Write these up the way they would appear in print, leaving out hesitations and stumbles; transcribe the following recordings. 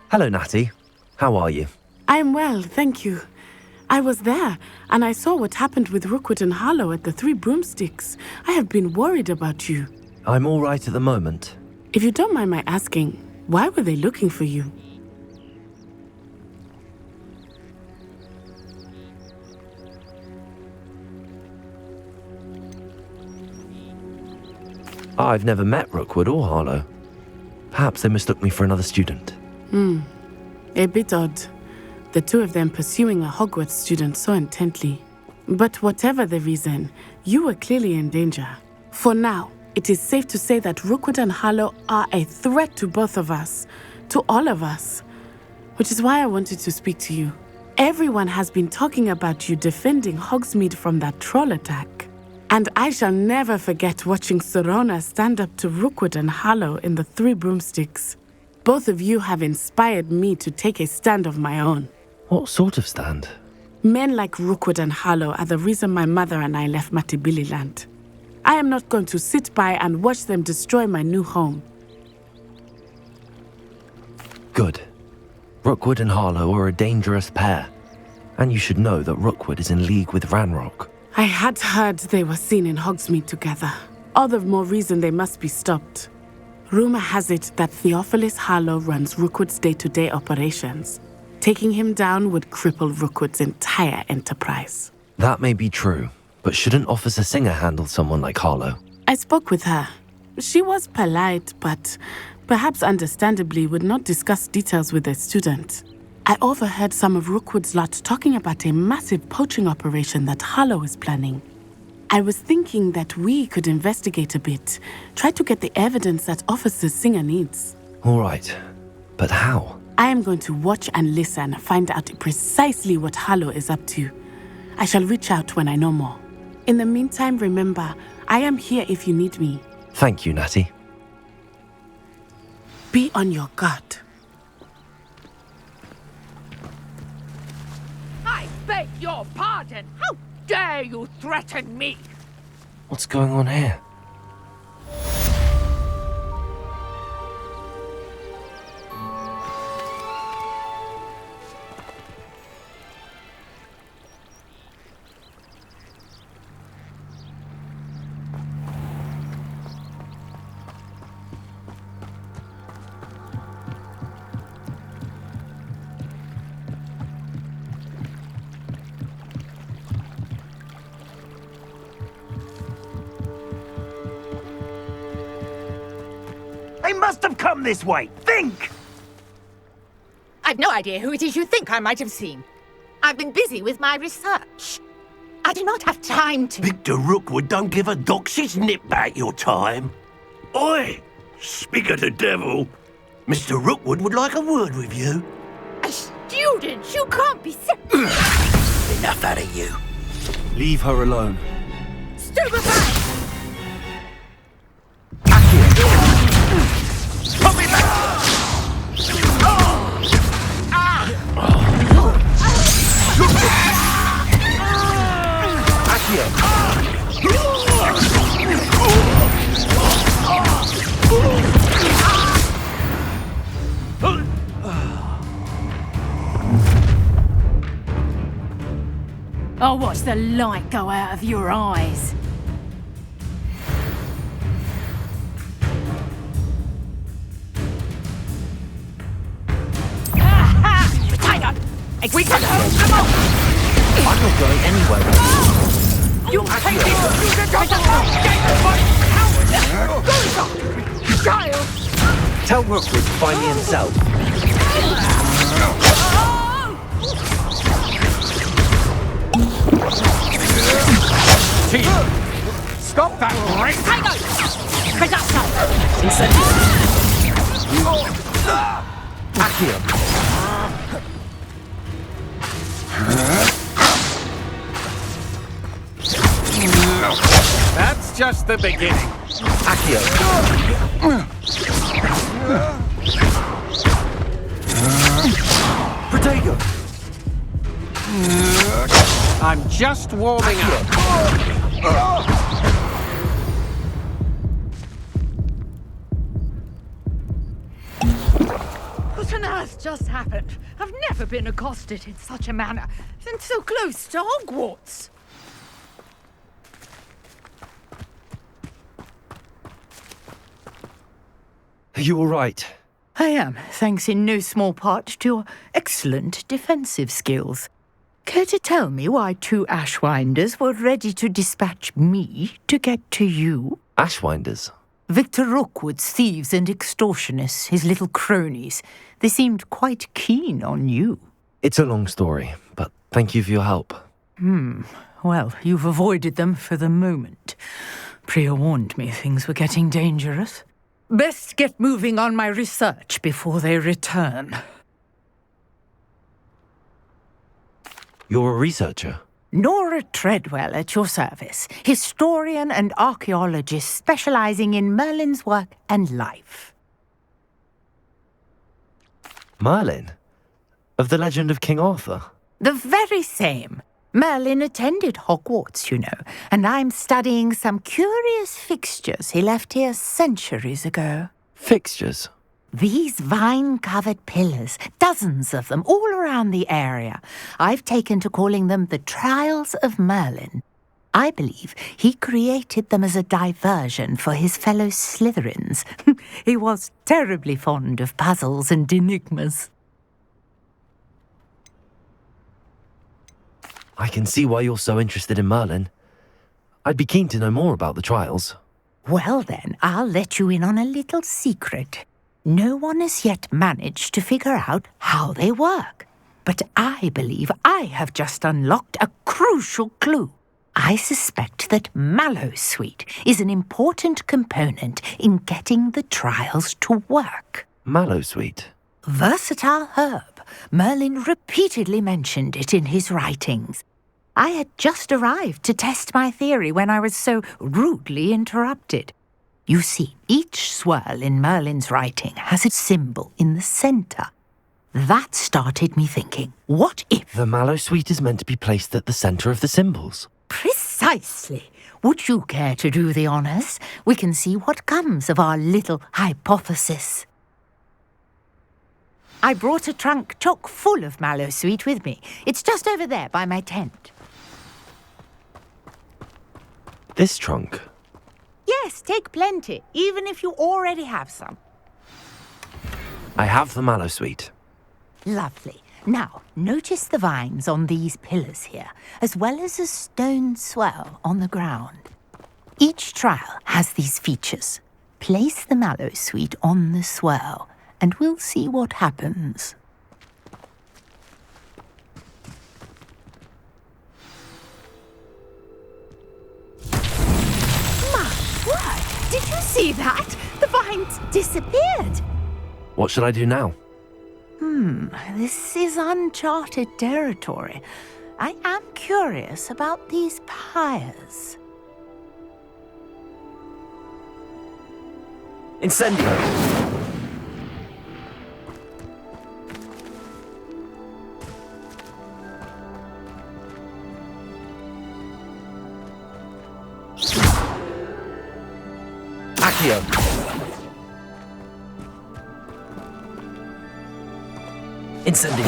Hello, Natty. How are you? I'm well, thank you. I was there, and I saw what happened with Rookwood and Harlow at the Three Broomsticks. I have been worried about you. I'm all right at the moment. If you don't mind my asking, why were they looking for you? I've never met Rookwood or Harlow. Perhaps they mistook me for another student. A bit odd. The two of them pursuing a Hogwarts student so intently. But whatever the reason, you were clearly in danger. For now, it is safe to say that Rookwood and Harlow are a threat to both of us, to all of us. Which is why I wanted to speak to you. Everyone has been talking about you defending Hogsmeade from that troll attack. And I shall never forget watching Sorona stand up to Rookwood and Harlow in the Three Broomsticks. Both of you have inspired me to take a stand of my own. What sort of stand? Men like Rookwood and Harlow are the reason my mother and I left Matibili land. I am not going to sit by and watch them destroy my new home. Good. Rookwood and Harlow are a dangerous pair. And you should know that Rookwood is in league with Ranrock. I had heard they were seen in Hogsmeade together. All the more reason they must be stopped. Rumor has it that Theophilus Harlow runs Rookwood's day-to-day operations. Taking him down would cripple Rookwood's entire enterprise. That may be true, but shouldn't Officer Singer handle someone like Harlow? I spoke with her. She was polite, but perhaps understandably would not discuss details with a student. I overheard some of Rookwood's lot talking about a massive poaching operation that Harlow is planning. I was thinking that we could investigate a bit, try to get the evidence that Officer Singer needs. All right, but how? I am going to watch and listen, find out precisely what Harlow is up to. I shall reach out when I know more. In the meantime, remember, I am here if you need me. Thank you, Natty. Be on your guard. I beg your pardon. How dare you threaten me? What's going on here? They must have come this way. Think! I've no idea who it is you think I might have seen. I've been busy with my research. I do not have time to... Victor Rookwood don't give a doxy's nip back your time. Oi! Speak of the devil. Mr. Rookwood would like a word with you. A student? You can't be so... Enough out of you. Leave her alone. Stupefy! Put me back! I'll watch the light go out of your eyes. We can hold them off! I'm not going anywhere. You take this student as a coward! Child! Tell Rookwood to find me himself. Stop that right! Accio. That's just the beginning. Accio. Protego. I'm just warming up. What on earth? has just happened? I've never been accosted in such a manner, and so close to Hogwarts. Are you all right? I am, thanks in no small part to your excellent defensive skills. Care to tell me why 2 Ashwinders were ready to dispatch me to get to you? Ashwinders? Victor Rookwood's thieves and extortionists, his little cronies. They seemed quite keen on you. It's a long story, but thank you for your help. Well, you've avoided them for the moment. Priya warned me things were getting dangerous. Best get moving on my research before they return. You're a researcher? Nora Treadwell at your service, historian and archaeologist specializing in Merlin's work and life. Merlin? Of the legend of King Arthur? The very same. Merlin attended Hogwarts, you know, and I'm studying some curious fixtures he left here centuries ago. Fixtures? These vine-covered pillars, dozens of them, all around the area. I've taken to calling them the Trials of Merlin. I believe he created them as a diversion for his fellow Slytherins. He was terribly fond of puzzles and enigmas. I can see why you're so interested in Merlin. I'd be keen to know more about the trials. Well then, I'll let you in on a little secret. No one has yet managed to figure out how they work. But I believe I have just unlocked a crucial clue. I suspect that Mallowsweet is an important component in getting the trials to work. Mallowsweet? Versatile herb. Merlin repeatedly mentioned it in his writings. I had just arrived to test my theory when I was so rudely interrupted. You see, each swirl in Merlin's writing has a symbol in the centre. That started me thinking, what if... The Mallowsweet is meant to be placed at the centre of the symbols. Precisely. Would you care to do the honours? We can see what comes of our little hypothesis. I brought a trunk chock full of Mallowsweet with me. It's just over there by my tent. This trunk? Yes, take plenty, even if you already have some. I have the Mallowsweet. Lovely. Now, notice the vines on these pillars here, as well as a stone swell on the ground. Each trial has these features. Place the Mallowsweet on the swell, and we'll see what happens. My word! Did you see that? The vines disappeared. What should I do now? This is uncharted territory. I am curious about these pyres. Incendio! Accio! Incendio!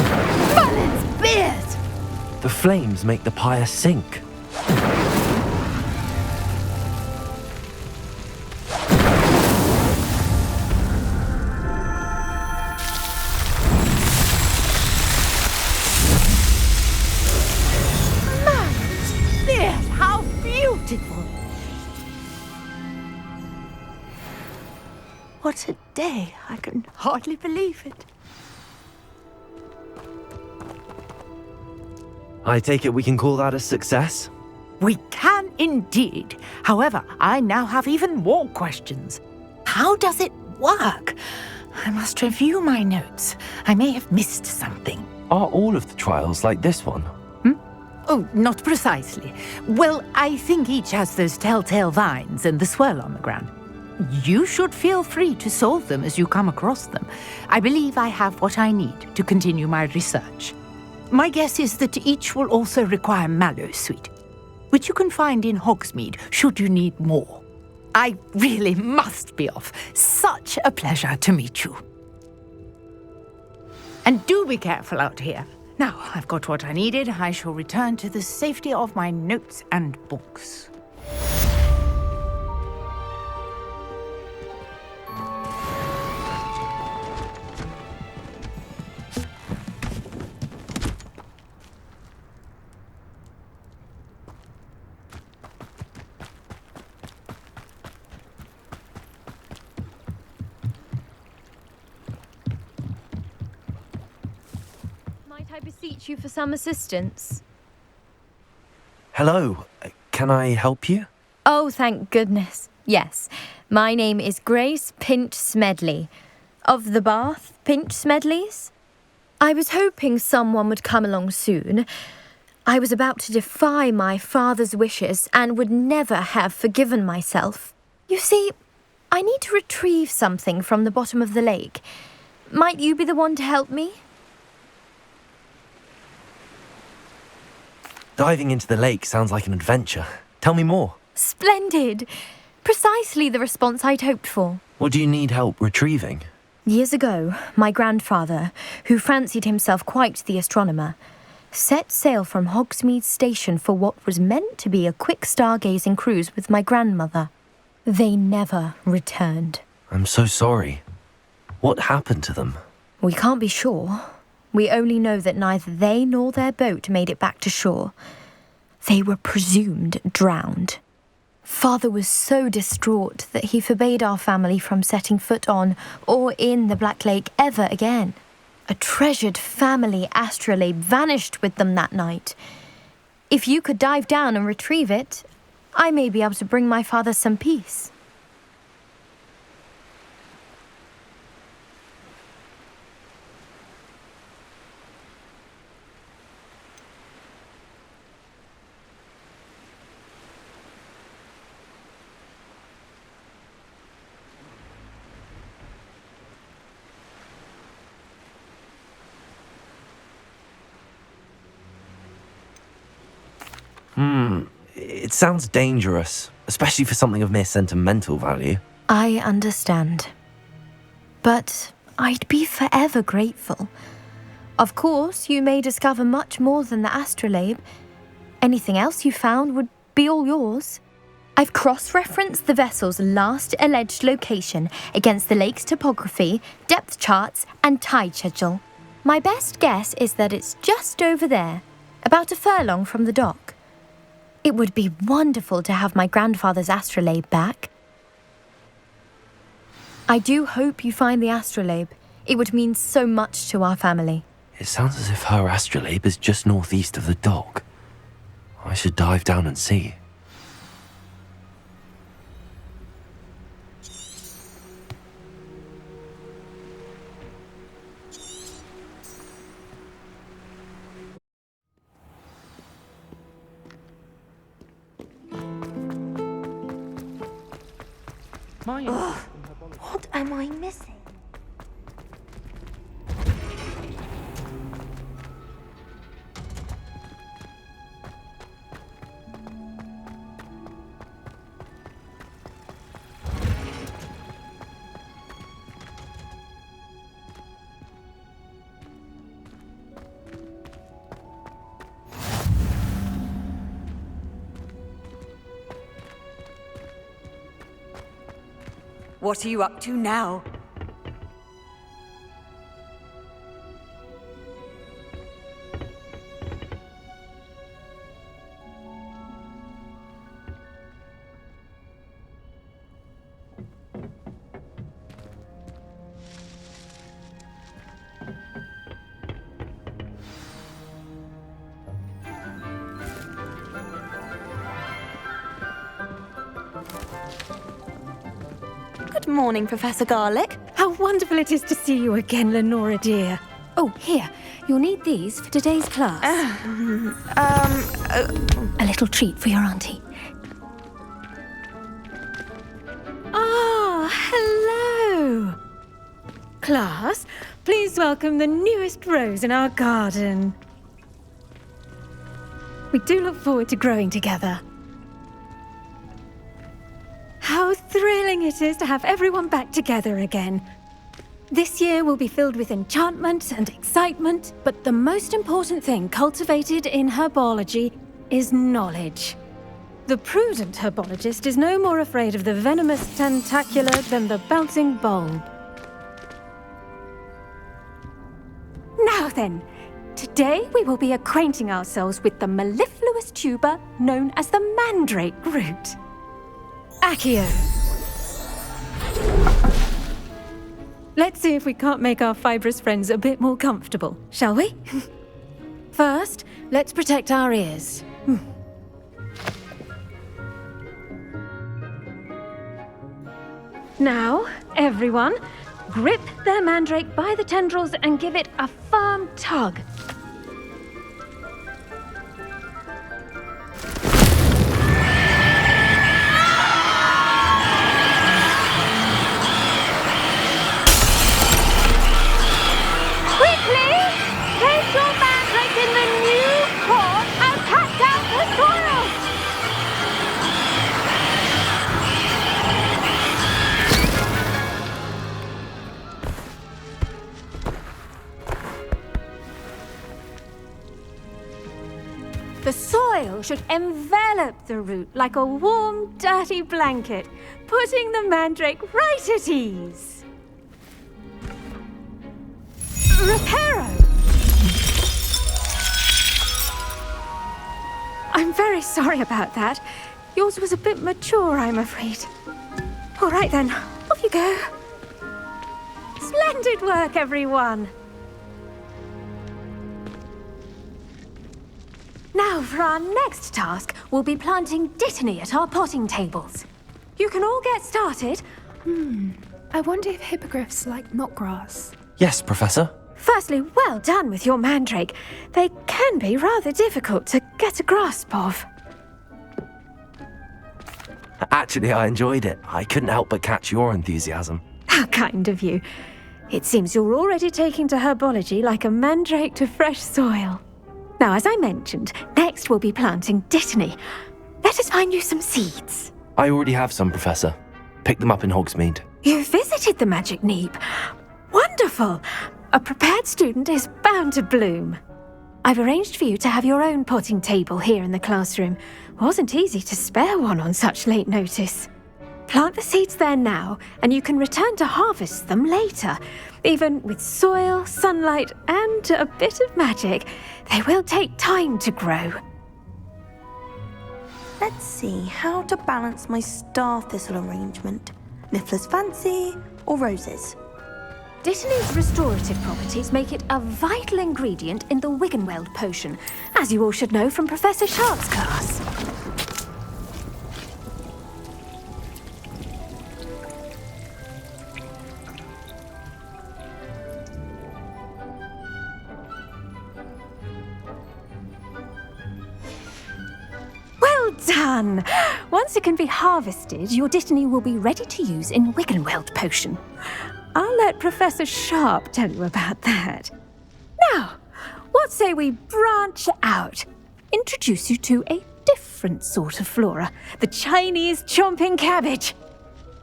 Merlin's beard! The flames make the pyre sink. Merlin's beard! How beautiful! What a day! I can hardly believe it. I take it we can call that a success? We can indeed. However, I now have even more questions. How does it work? I must review my notes. I may have missed something. Are all of the trials like this one? Oh, not precisely. Well, I think each has those telltale vines and the swirl on the ground. You should feel free to solve them as you come across them. I believe I have what I need to continue my research. My guess is that each will also require Mallowsweet, which you can find in Hogsmeade should you need more. I really must be off. Such a pleasure to meet you. And do be careful out here. Now, I've got what I needed. I shall return to the safety of my notes and books. Might I beseech you for some assistance? Hello, can I help you? Oh, thank goodness. Yes, my name is Grace Pinch Smedley, of the Bath Pinch Smedleys. I was hoping someone would come along soon. I was about to defy my father's wishes and would never have forgiven myself. You see, I need to retrieve something from the bottom of the lake. Might you be the one to help me? Diving into the lake sounds like an adventure. Tell me more. Splendid! Precisely the response I'd hoped for. What do you need help retrieving? Years ago, my grandfather, who fancied himself quite the astronomer, set sail from Hogsmeade Station for what was meant to be a quick stargazing cruise with my grandmother. They never returned. I'm so sorry. What happened to them? We can't be sure. We only know that neither they nor their boat made it back to shore. They were presumed drowned. Father was so distraught that he forbade our family from setting foot on or in the Black Lake ever again. A treasured family astrolabe vanished with them that night. If you could dive down and retrieve it, I may be able to bring my father some peace. It sounds dangerous, especially for something of mere sentimental value. I understand. But I'd be forever grateful. Of course, you may discover much more than the astrolabe. Anything else you found would be all yours. I've cross-referenced the vessel's last alleged location against the lake's topography, depth charts, and tide schedule. My best guess is that it's just over there, about a furlong from the dock. It would be wonderful to have my grandfather's astrolabe back. I do hope you find the astrolabe. It would mean so much to our family. It sounds as if her astrolabe is just northeast of the dock. I should dive down and see. What am I missing? What are you up to now? Good morning, Professor Garlick. How wonderful it is to see you again, Lenora dear. Oh, here, you'll need these for today's class. A little treat for your auntie. Ah, hello. Class, please welcome the newest rose in our garden. We do look forward to growing together. How thrilling it is to have everyone back together again. This year will be filled with enchantment and excitement, but the most important thing cultivated in herbology is knowledge. The prudent herbologist is no more afraid of the venomous tentacula than the bouncing bulb. Now then, today we will be acquainting ourselves with the mellifluous tuber known as the mandrake root. Accio. Let's see if we can't make our fibrous friends a bit more comfortable, shall we? First, let's protect our ears. Now, everyone, grip their mandrake by the tendrils and give it a firm tug. Quickly! Place your mandrake in the new pot and pack down the soil! The soil should envelop the root like a warm, dirty blanket, putting the mandrake right at ease. Reparo! I'm very sorry about that. Yours was a bit mature, I'm afraid. All right then, off you go. Splendid work, everyone! Now, for our next task, we'll be planting dittany at our potting tables. You can all get started. I wonder if hippogriffs like knotgrass. Yes, Professor. Firstly, well done with your mandrake. They can be rather difficult to get a grasp of. Actually, I enjoyed it. I couldn't help but catch your enthusiasm. How kind of you. It seems you're already taking to herbology like a mandrake to fresh soil. Now, as I mentioned, next we'll be planting dittany. Let us find you some seeds. I already have some, Professor. Picked them up in Hogsmeade. You visited the Magic Neep. Wonderful! A prepared student is bound to bloom. I've arranged for you to have your own potting table here in the classroom. Wasn't easy to spare one on such late notice. Plant the seeds there now, and you can return to harvest them later. Even with soil, sunlight, and a bit of magic, they will take time to grow. Let's see how to balance my star thistle arrangement. Niffler's fancy or roses? Dittany's restorative properties make it a vital ingredient in the Wiggenweld potion, as you all should know from Professor Sharp's class. Well done! Once it can be harvested, your dittany will be ready to use in Wiggenweld potion. I'll let Professor Sharp tell you about that. Now, what say we branch out? Introduce you to a different sort of flora, the Chinese chomping cabbage.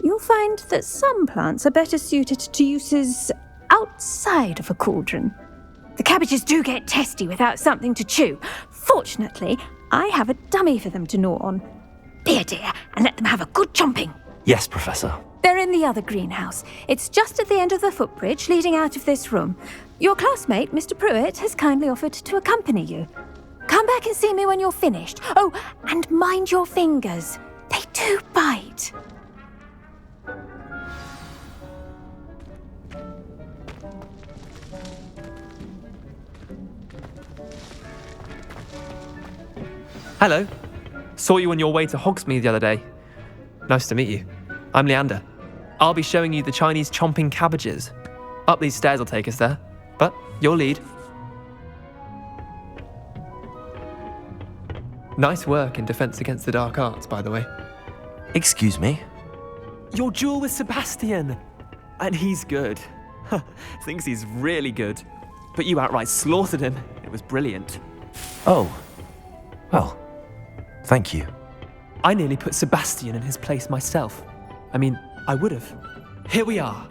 You'll find that some plants are better suited to uses outside of a cauldron. The cabbages do get testy without something to chew. Fortunately, I have a dummy for them to gnaw on. Be a dear and let them have a good chomping. Yes, Professor. They're in the other greenhouse. It's just at the end of the footbridge leading out of this room. Your classmate, Mr. Pruitt, has kindly offered to accompany you. Come back and see me when you're finished. Oh, and mind your fingers. They do bite. Hello. Saw you on your way to Hogsmeade the other day. Nice to meet you. I'm Leander. I'll be showing you the Chinese chomping cabbages. Up these stairs will take us there, but you'll lead. Nice work in Defense Against the Dark Arts, by the way. Excuse me? Your duel with Sebastian! And he's good. Thinks he's really good. But you outright slaughtered him. It was brilliant. Oh. Well, thank you. I nearly put Sebastian in his place myself. I mean, I would have. Here we are.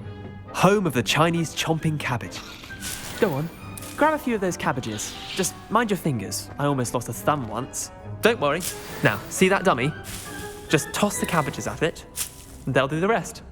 Home of the Chinese chomping cabbage. Go on, grab a few of those cabbages. Just mind your fingers. I almost lost a thumb once. Don't worry. Now, see that dummy? Just toss the cabbages at it, and they'll do the rest.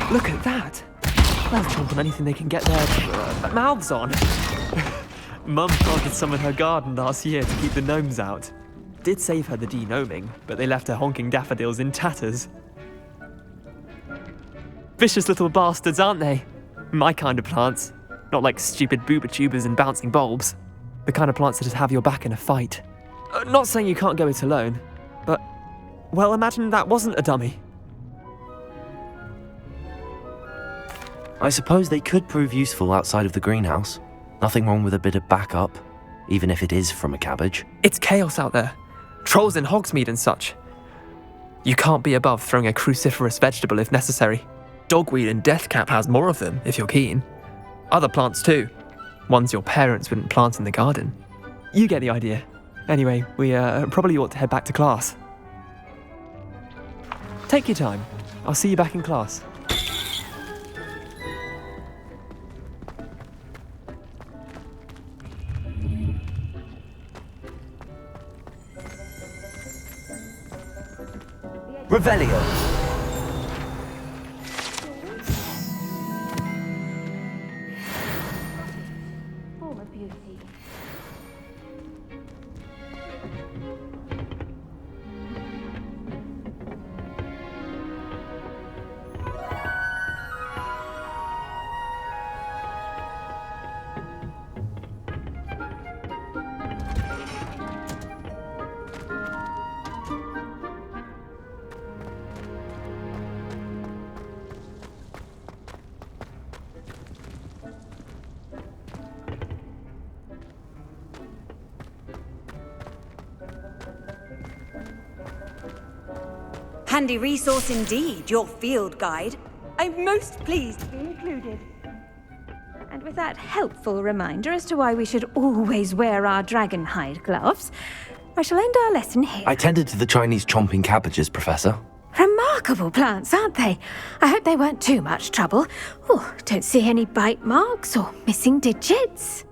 Look at that! They'll chomp on anything they can get their mouths on. Mum planted some in her garden last year to keep the gnomes out. Did save her the de-gnoming, but they left her honking daffodils in tatters. Vicious little bastards, aren't they? My kind of plants. Not like stupid booba tubers and bouncing bulbs. The kind of plants that just have your back in a fight. Not saying you can't go it alone, but, well, imagine that wasn't a dummy. I suppose they could prove useful outside of the greenhouse. Nothing wrong with a bit of backup, even if it is from a cabbage. It's chaos out there. Trolls in Hogsmeade and such. You can't be above throwing a cruciferous vegetable if necessary. Dogweed and deathcap has more of them, if you're keen. Other plants too. Ones your parents wouldn't plant in the garden. You get the idea. Anyway, we probably ought to head back to class. Take your time. I'll see you back in class. Revelio. Form of beauty. Handy resource indeed, your field guide. I'm most pleased to be included. And with that helpful reminder as to why we should always wear our dragon hide gloves, I shall end our lesson here. I tended to the Chinese chomping cabbages, Professor. Remarkable plants, aren't they? I hope they weren't too much trouble. Oh, don't see any bite marks or missing digits.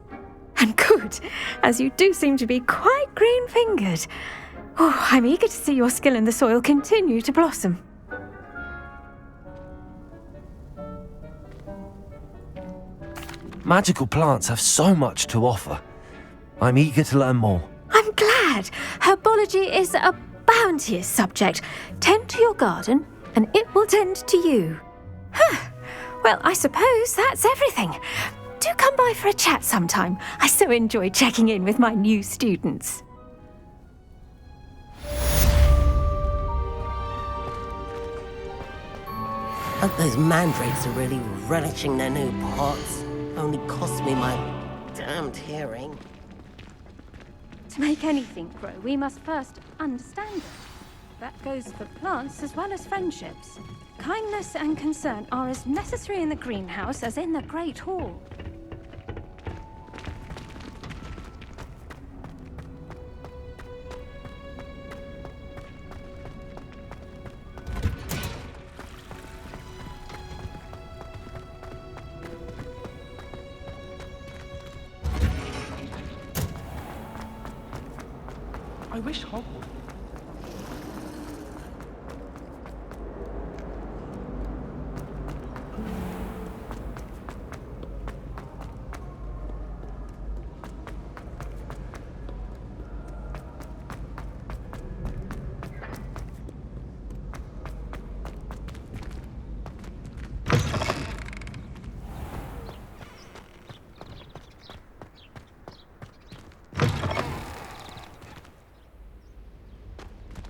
And good, as you do seem to be quite green-fingered. Oh, I'm eager to see your skill in the soil continue to blossom. Magical plants have so much to offer. I'm eager to learn more. I'm glad. Herbology is a bounteous subject. Tend to your garden, and it will tend to you. Well, I suppose that's everything. Do come by for a chat sometime. I so enjoy checking in with my new students. Hope those mandrakes are really relishing their new pots. Only cost me my damned hearing. To make anything grow, we must first understand it. That goes for plants as well as friendships. Kindness and concern are as necessary in the greenhouse as in the Great Hall. I wish Hogwarts...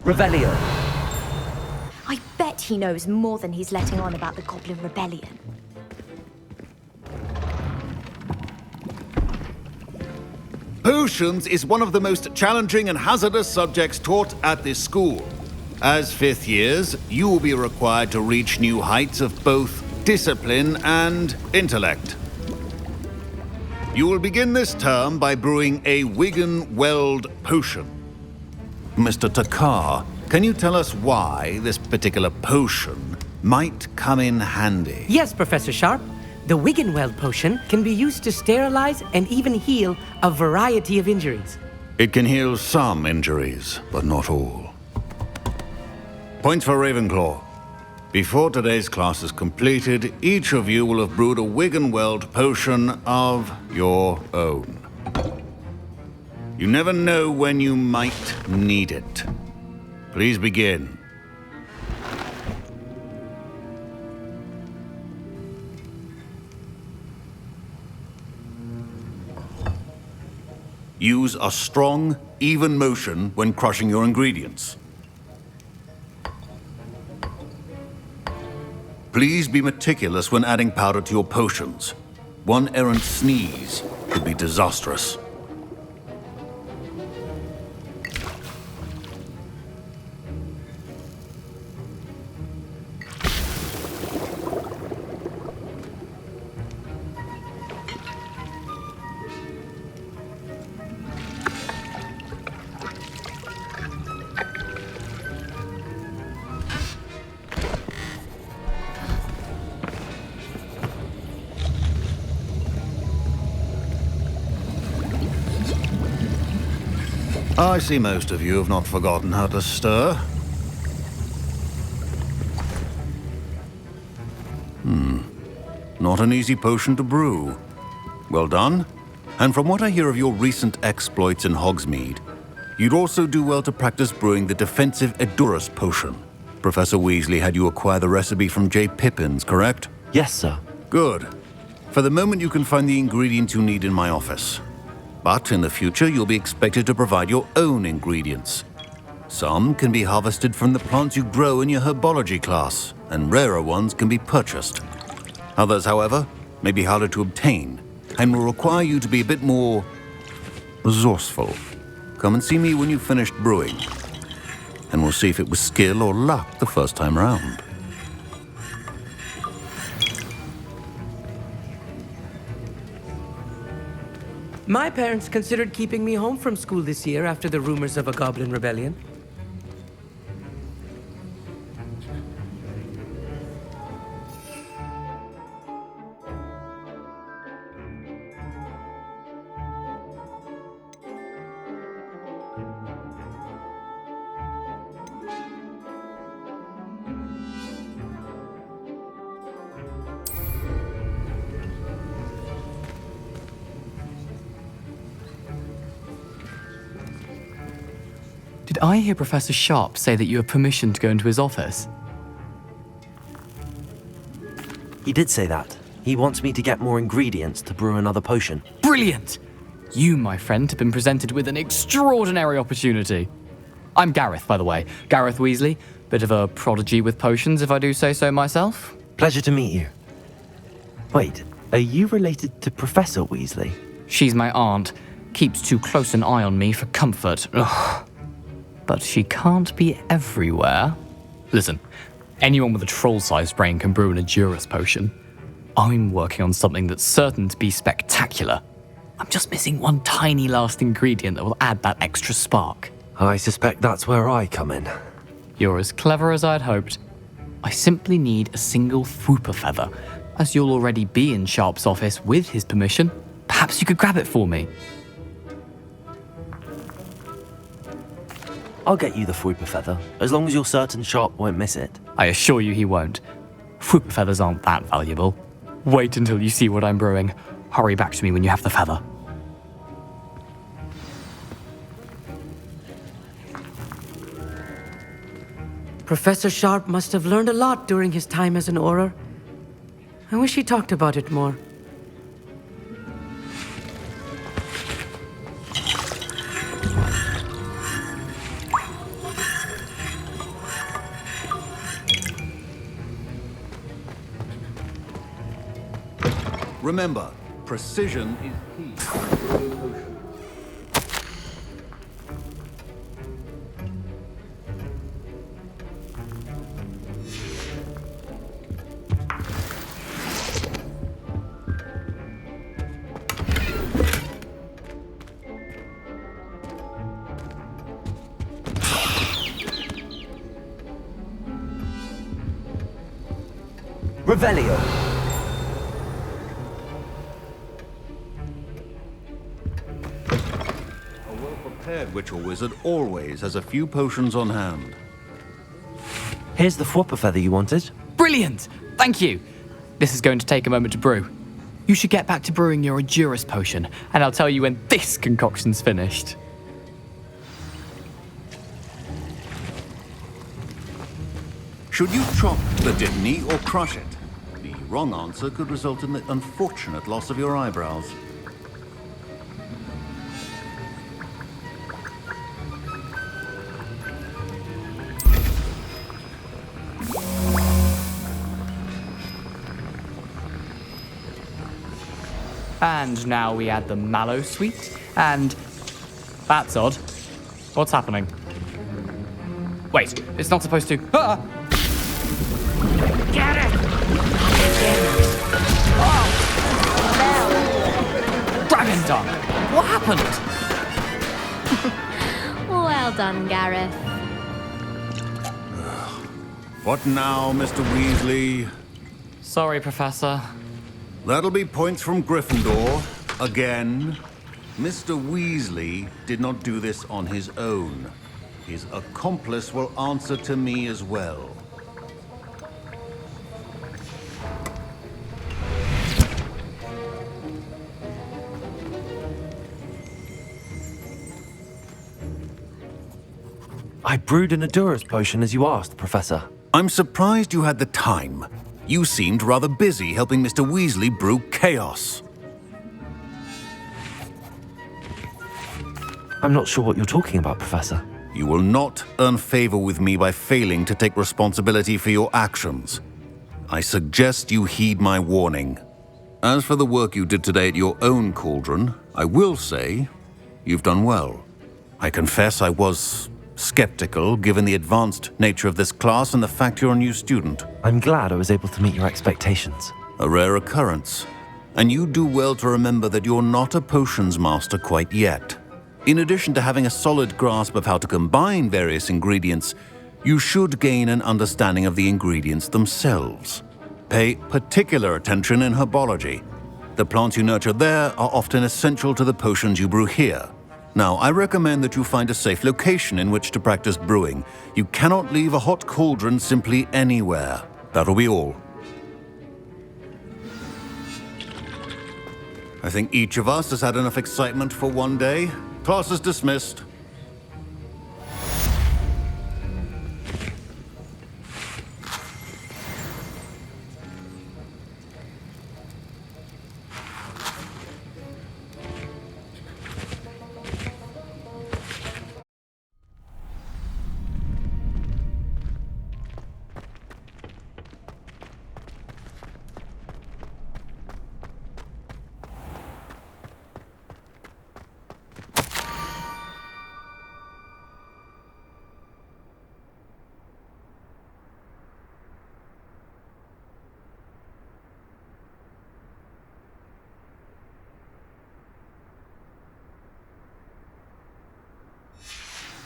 Revelio. bet he knows more than he's letting on about the Goblin Rebellion. Potions is one of the most challenging and hazardous subjects taught at this school. As fifth years, you will be required to reach new heights of both discipline and intellect. You will begin this term by brewing a Wiggenweld potion. Mr. Takar, can you tell us why this particular potion might come in handy? Yes, Professor Sharp. The Wiggenweld potion can be used to sterilize and even heal a variety of injuries. It can heal some injuries, but not all. Points for Ravenclaw. Before today's class is completed, each of you will have brewed a Wiggenweld potion of your own. You never know when you might need it. Please begin. Use a strong, even motion when crushing your ingredients. Please be meticulous when adding powder to your potions. One errant sneeze could be disastrous. I see most of you have not forgotten how to stir. Not an easy potion to brew. Well done. And from what I hear of your recent exploits in Hogsmeade, you'd also do well to practice brewing the defensive Edurus potion. Professor Weasley had you acquire the recipe from J. Pippins, correct? Yes, sir. Good. For the moment, you can find the ingredients you need in my office. But in the future, you'll be expected to provide your own ingredients. Some can be harvested from the plants you grow in your herbology class, and rarer ones can be purchased. Others, however, may be harder to obtain, and will require you to be a bit more resourceful. Come and see me when you've finished brewing, and we'll see if it was skill or luck the first time round. My parents considered keeping me home from school this year after the rumors of a Goblin Rebellion. Did I hear Professor Sharp say that you have permission to go into his office? He did say that. He wants me to get more ingredients to brew another potion. Brilliant! You, my friend, have been presented with an extraordinary opportunity. I'm Gareth, by the way. Gareth Weasley. Bit of a prodigy with potions, if I do say so myself. Pleasure to meet you. Wait, are you related to Professor Weasley? She's my aunt. Keeps too close an eye on me for comfort. Ugh. But she can't be everywhere. Listen, anyone with a troll-sized brain can brew an Edurus potion. I'm working on something that's certain to be spectacular. I'm just missing one tiny last ingredient that will add that extra spark. I suspect that's where I come in. You're as clever as I'd hoped. I simply need a single Fwooper feather. As you'll already be in Sharp's office with his permission, perhaps you could grab it for me. I'll get you the Fwooper feather, as long as you're certain Sharp won't miss it. I assure you he won't. Fwooper feathers aren't that valuable. Wait until you see what I'm brewing. Hurry back to me when you have the feather. Professor Sharp must have learned a lot during his time as an Auror. I wish he talked about it more. Remember, precision is key. Revelio. A well-prepared witch or wizard always has a few potions on hand. Here's the Fwopper feather you wanted. Brilliant! Thank you. This is going to take a moment to brew. You should get back to brewing your Endurus potion, and I'll tell you when this concoction's finished. Should you chop the dittany or crush it? The wrong answer could result in the unfortunate loss of your eyebrows. And now we add the mallow sweet, and... That's odd. What's happening? Wait, it's not supposed to... Ah! Get it! Dragon Dung! What happened? Well done, Gareth. What now, Mr. Weasley? Sorry, Professor. That'll be points from Gryffindor. Again. Mr. Weasley did not do this on his own. His accomplice will answer to me as well. I brewed an Endurus potion as you asked, Professor. I'm surprised you had the time. You seemed rather busy helping Mr. Weasley brew chaos. I'm not sure what you're talking about, Professor. You will not earn favor with me by failing to take responsibility for your actions. I suggest you heed my warning. As for the work you did today at your own cauldron, I will say you've done well. I confess I was skeptical given the advanced nature of this class and the fact you're a new student. I'm glad I was able to meet your expectations. A rare occurrence. And you do well to remember that you're not a potions master quite yet. In addition to having a solid grasp of how to combine various ingredients, you should gain an understanding of the ingredients themselves. Pay particular attention in herbology. The plants you nurture there are often essential to the potions you brew here. Now, I recommend that you find a safe location in which to practice brewing. You cannot leave a hot cauldron simply anywhere. That'll be all. I think each of us has had enough excitement for one day. Class is dismissed.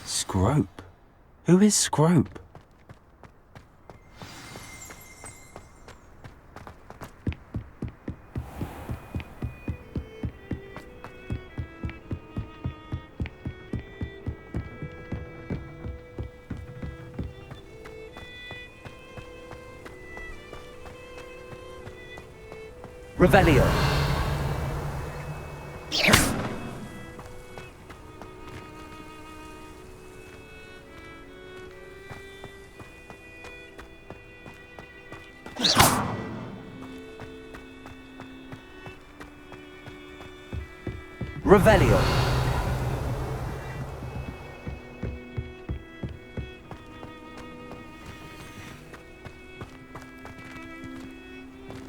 Scrope? Who is Scrope? Revelio. Revelio.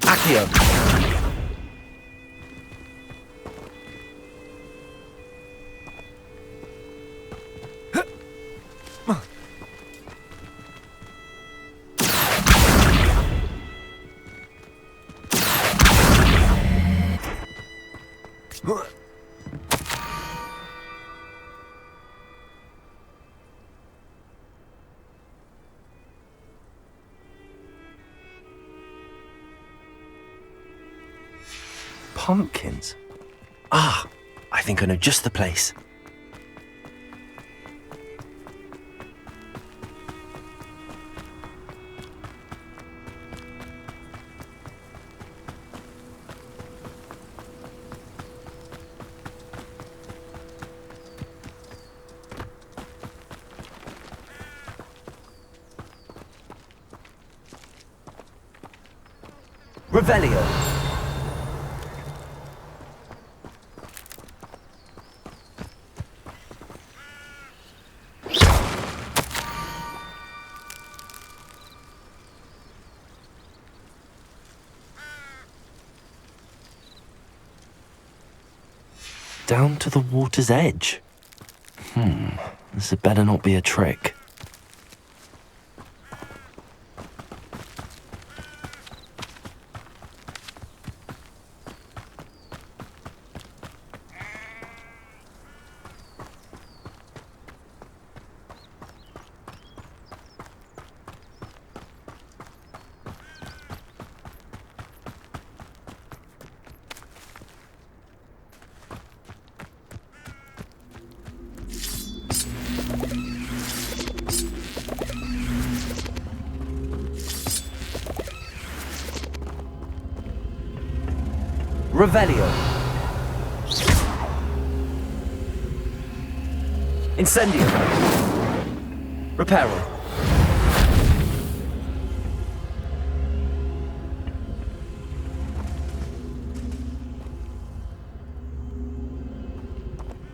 Accio. Pumpkins? Ah, I think I know just the place. Revelio. Down to the water's edge. This had better not be a trick. Revelio. Incendio. Reparo.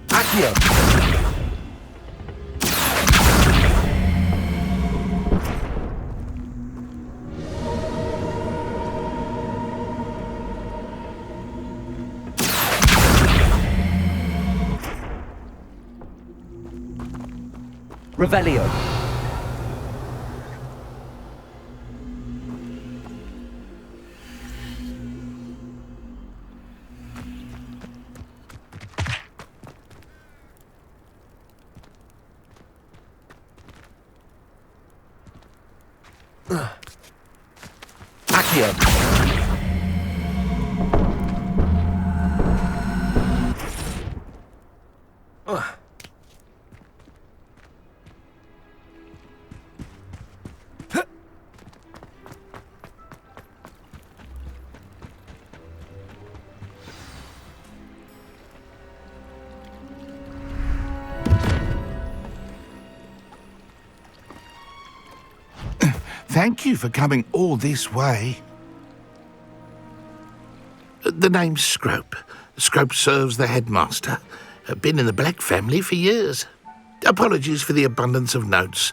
Accio. Revelio. Accio. Thank you for coming all this way. The name's Scrope. Scrope serves the headmaster. Been in the Black family for years. Apologies for the abundance of notes.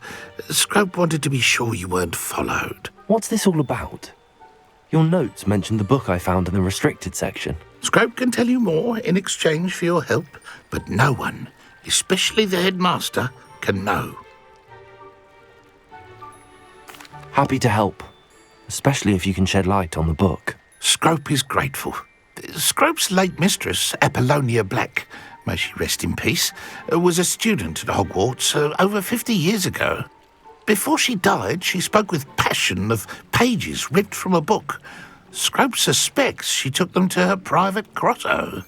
Scrope wanted to be sure you weren't followed. What's this all about? Your notes mentioned the book I found in the restricted section. Scrope can tell you more in exchange for your help, but no one, especially the headmaster, can know. Happy to help, especially if you can shed light on the book. Scrope is grateful. Scrope's late mistress, Apollonia Black, may she rest in peace, was a student at Hogwarts over 50 years ago. Before she died, she spoke with passion of pages ripped from a book. Scrope suspects she took them to her private grotto.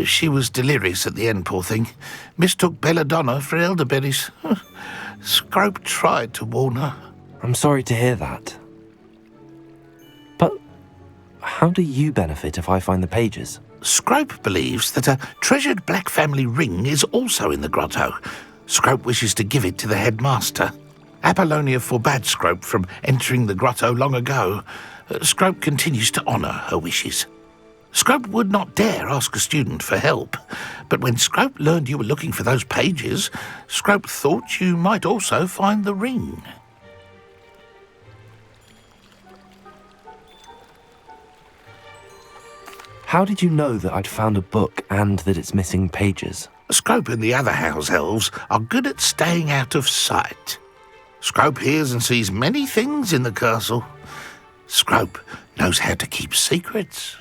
She was delirious at the end, poor thing. Mistook belladonna for elderberries. Scrope tried to warn her. I'm sorry to hear that. But how do you benefit if I find the pages? Scrope believes that a treasured Black family ring is also in the grotto. Scrope wishes to give it to the headmaster. Apollonia forbade Scrope from entering the grotto long ago. Scrope continues to honour her wishes. Scrope would not dare ask a student for help, but when Scrope learned you were looking for those pages, Scrope thought you might also find the ring. How did you know that I'd found a book and that it's missing pages? Scrope and the other house elves are good at staying out of sight. Scrope hears and sees many things in the castle. Scrope knows how to keep secrets.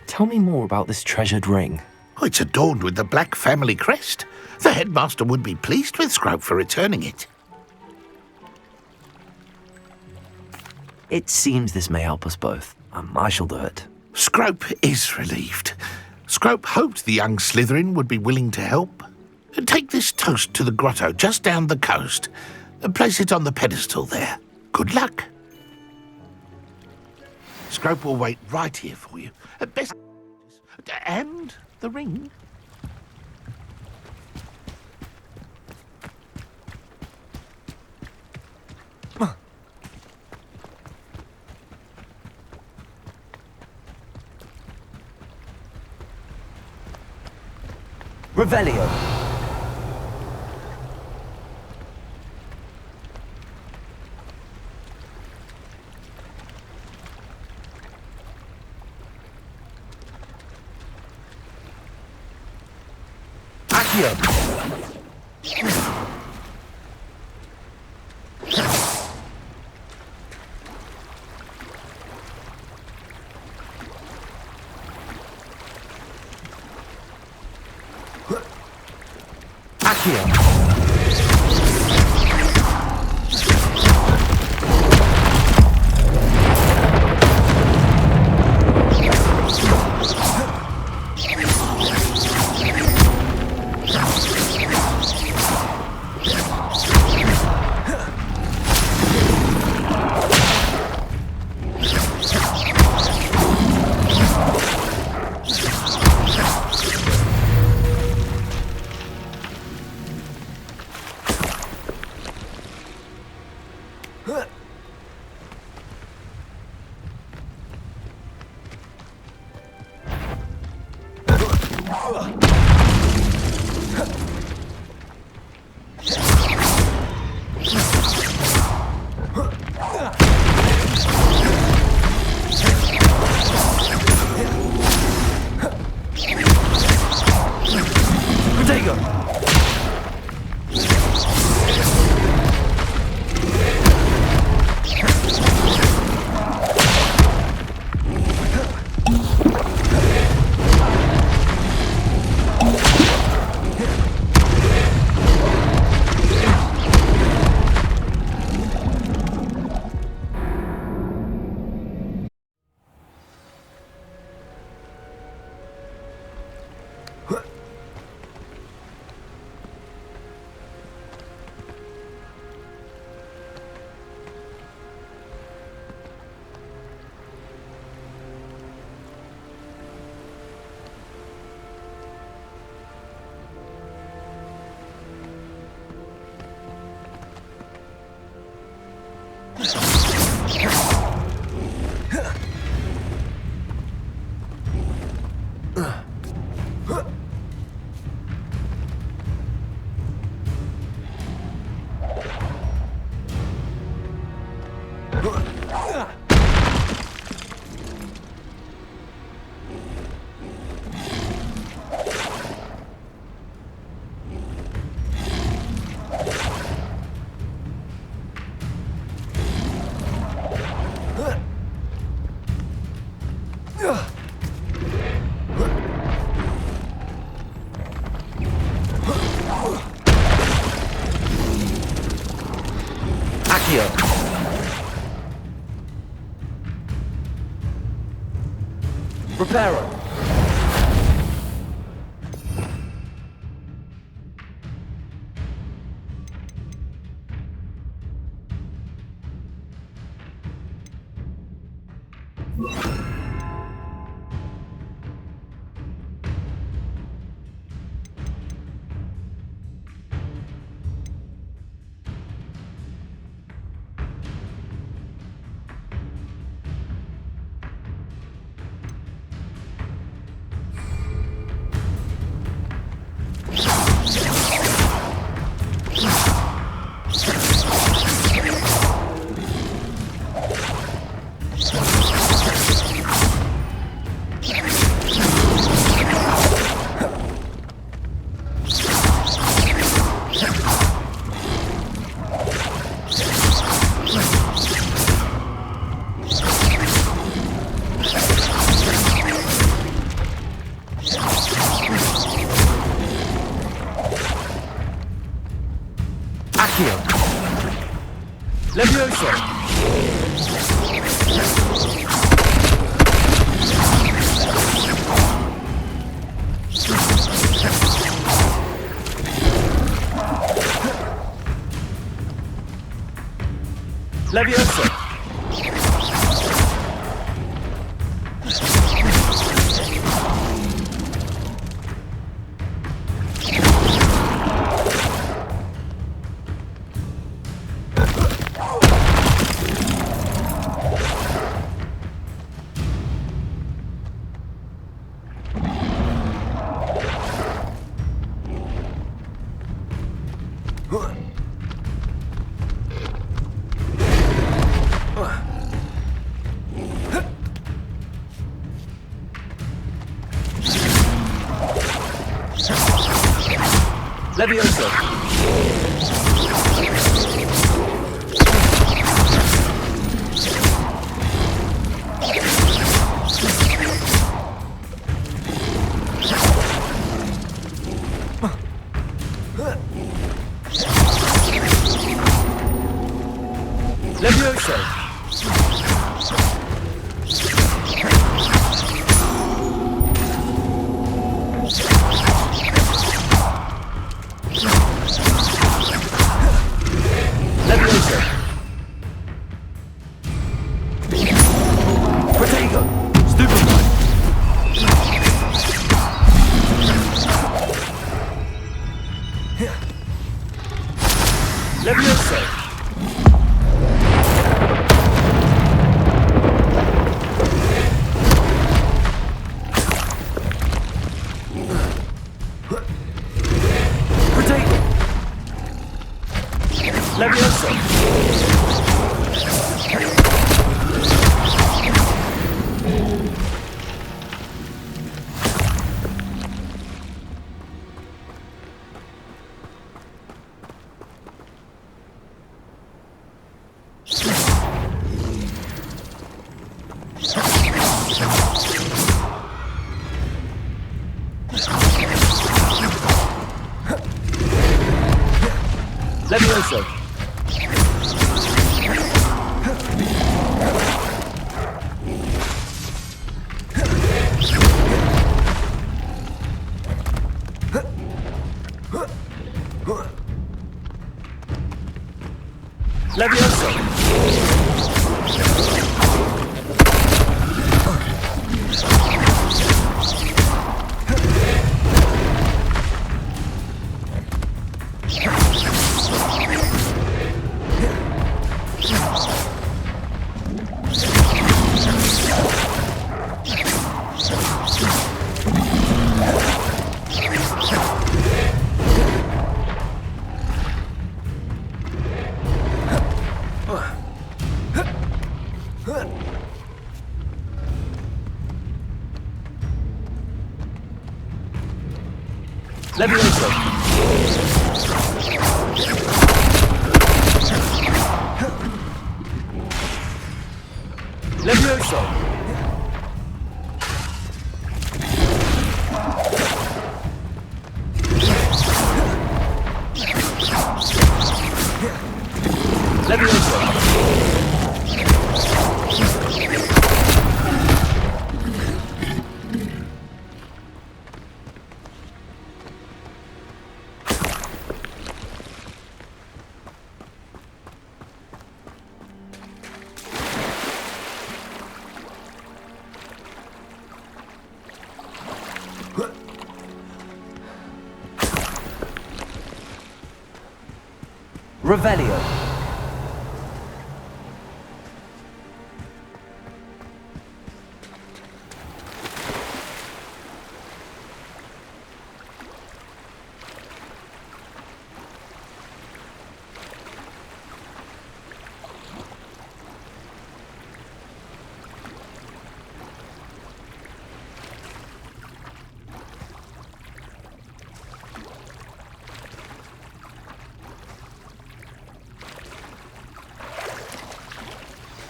Tell me more about this treasured ring. Oh, it's adorned with the black family crest. The headmaster would be pleased with Scrope for returning it. It seems this may help us both. I shall do it. Scrope is relieved. Scrope hoped the young Slytherin would be willing to help. Take this toast to the grotto just down the coast and place it on the pedestal there. Good luck. Scrope will wait right here for you. Best... And the ring. Revelio. Accio. Accio. Reparo. Levioso! Levioso! Levioso! Levioso! Levioso! Levioso! Levioso! Levioso! Levioso! Revelio.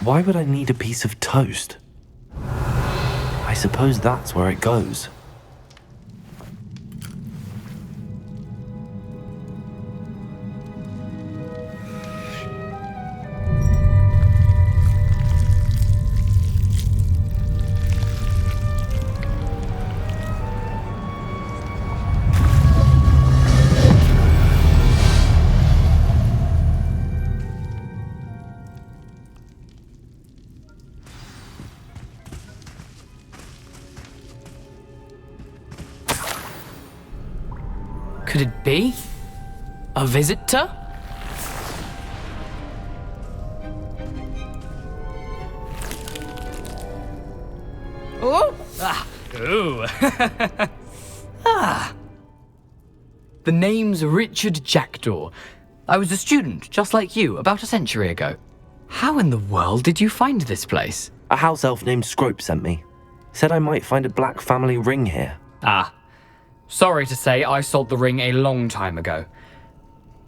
Why would I need a piece of toast? I suppose that's where it goes. could it be? A visitor? Oh! Ah! Ooh! Ah! The name's Richard Jackdaw. I was a student, just like you, about a century ago. How in the world did you find this place? A house elf named Scrope sent me. Said I might find a black family ring here. Ah. Sorry to say, I sold the ring a long time ago.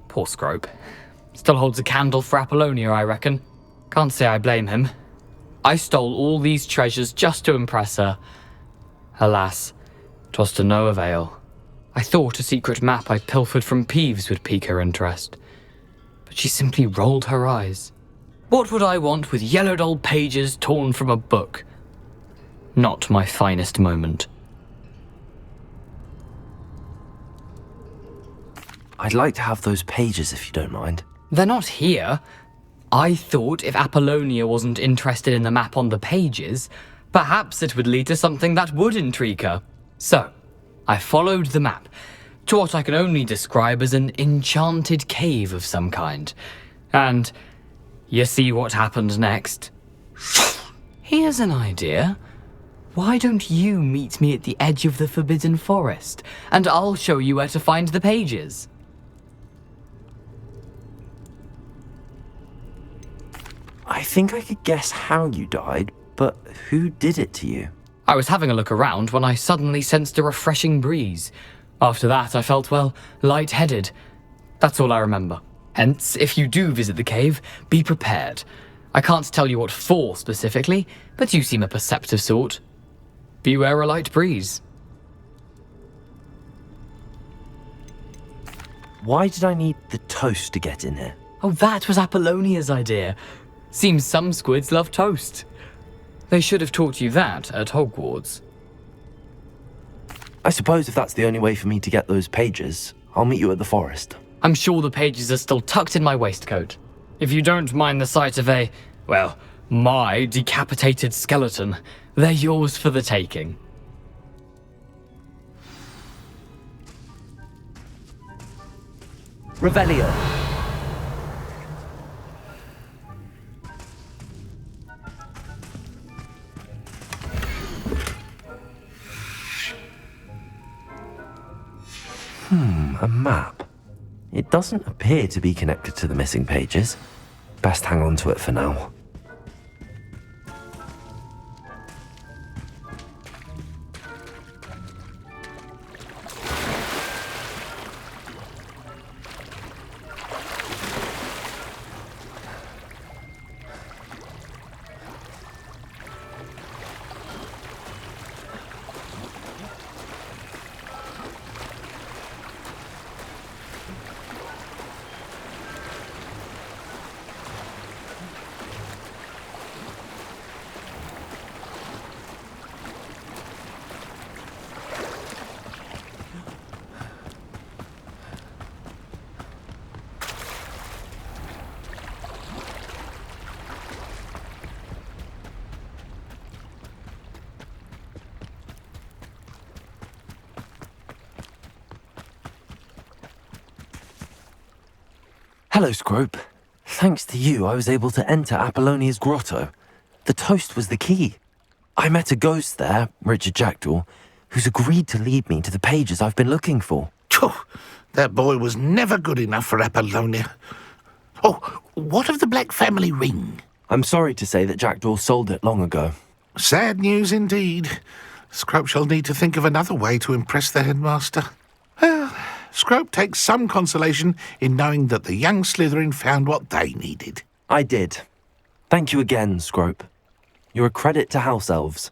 Poor Scrope. Still holds a candle for Apollonia, I reckon. Can't say I blame him. I stole all these treasures just to impress her. Alas, 'twas to no avail. I thought a secret map I pilfered from Peeves would pique her interest. But she simply rolled her eyes. What would I want with yellowed old pages torn from a book? Not my finest moment. I'd like to have those pages if you don't mind. They're not here. I thought if Apollonia wasn't interested in the map on the pages, perhaps it would lead to something that would intrigue her. So, I followed the map to what I can only describe as an enchanted cave of some kind. And you see what happened next? Here's an idea. Why don't you meet me at the edge of the Forbidden Forest, and I'll show you where to find the pages? I think I could guess how you died, but who did it to you? I was having a look around when I suddenly sensed a refreshing breeze. After that, I felt, well, lightheaded. That's all I remember. Hence, if you do visit the cave, be prepared. I can't tell you what for specifically, but you seem a perceptive sort. Beware a light breeze. Why did I need the toast to get in here? Oh, that was Apollonia's idea. Seems some squids love toast. They should have taught you that at Hogwarts. I suppose if that's the only way for me to get those pages, I'll meet you at the forest. I'm sure the pages are still tucked in my waistcoat. If you don't mind the sight of my decapitated skeleton, they're yours for the taking. Revelio. A map. It doesn't appear to be connected to the missing pages. Best hang on to it for now. Hello, Scrope. Thanks to you, I was able to enter Apollonia's grotto. The toast was the key. I met a ghost there, Richard Jackdaw, who's agreed to lead me to the pages I've been looking for. That boy was never good enough for Apollonia. Oh, what of the Black family ring? I'm sorry to say that Jackdaw sold it long ago. Sad news indeed. Scrope shall need to think of another way to impress the headmaster. Well, Scrope takes some consolation in knowing that the young Slytherin found what they needed. I did. Thank you again, Scrope. You're a credit to house elves.